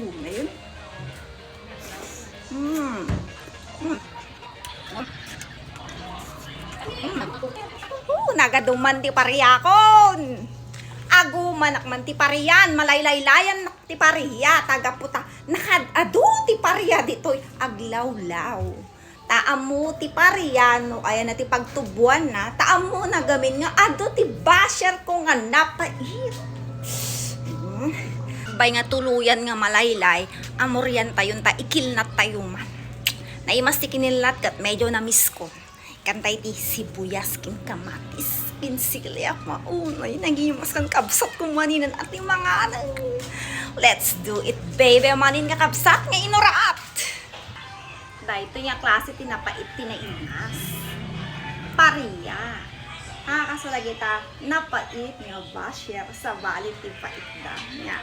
Ngayon. Mm. Mm. Nagaduman ti pariyakon. Agumanak man ti pariyan, malaylaylayan ti pariya, tagaputa. Nakadado ti pariya dito'y aglawlaw. Taamo ti pariyan, no kaya na ti pagtubuan na, taamo na gamin nga, ado ti basher ko nga napait. Bay nga tuluyan nga malaylay, amoryan tayon ta, ikilnat tayo man. Naimas ti kinilat kat medyo na miss ko. Kantay ti sibuyas kin kamatis kin silyak maunay nagimas kan kabsat kung maninan at yung mga let's do it baby manin nga kabsat nga inuraat dahil ito nga klase tinapait tinaimas pariya kasalagi ta napait nga basher sa balit ti pait da nga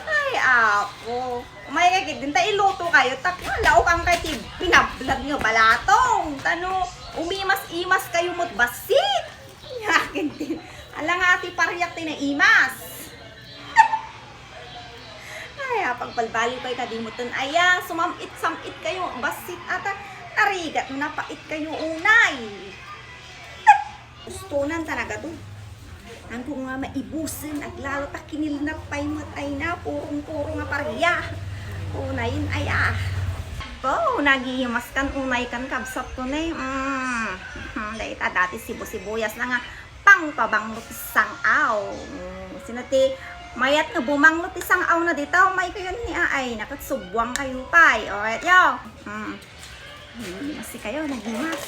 ay ako may kagid din ta iluto kayo tak laok ang kay ti pinablag nga balatong tano umimas-imas kayo mo't basit yakin din ala nga ati pariyak ti na imas ay pagbalbali kayo kadimutan aya sumamit-samit kayo basit ata tarigat na pait kayo unay gustunan talaga to ang kung nga maibusin at lalo ta kinilnat pa'y matay na purong-puro nga pariya unayin ay nagihimas kan unay kan kabsat ko na dahil dati sibuyas na nga pang pabanglot isang aw sinati mayat nga bumanglot isang aw na dito may kayo ni ay nakatsubwang kayo pa'y alright yo masih kayo nagihimas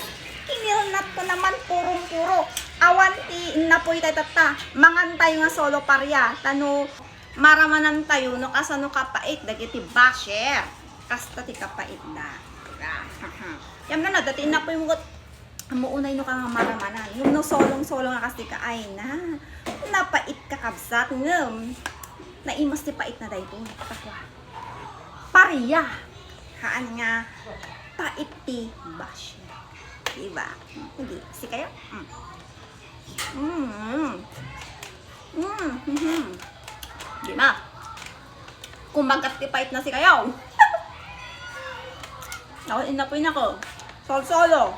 kinilnat ko naman purong-puro awan ti inapoy tayo tata mangantay nga solo parya tano maramanan tayo no kasano kapait dagiti basher kasta ti kapait na yam na dati inapoy mo amuunay no ka nga maramanan yung no solong-solong nga kasi ka ay na napait ka kabsat ngem naimas ti pait na dayto takwa parya haan nga pait ti basher diba hindi si kayo di ma kumagat tipait na si kayo ako inapoy na ko solo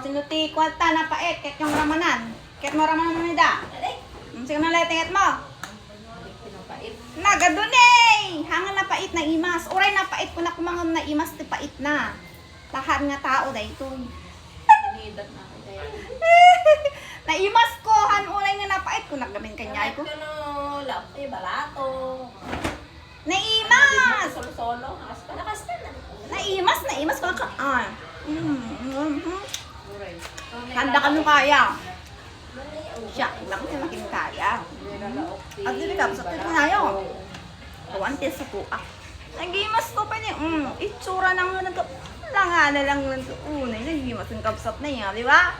sinuti kwata na pait ket yung ramanan ket mo ramanan nida sige man letinget mo nagadunay hangan na pait na imas uray na pait ko na kumangam na imas ti pait na lahat nga tao dayto na imas ko han uray nga napait ko nagamin kanyay ko lapay balato na imas solo na imas ko ka handa ka nung kaya siya lang siya makin kaya at hindi ka sa ko na yun kawantes sa tuak nagimas ko pa niya itsura nang lang na lang unay nagimas ang kapsat na yan di ba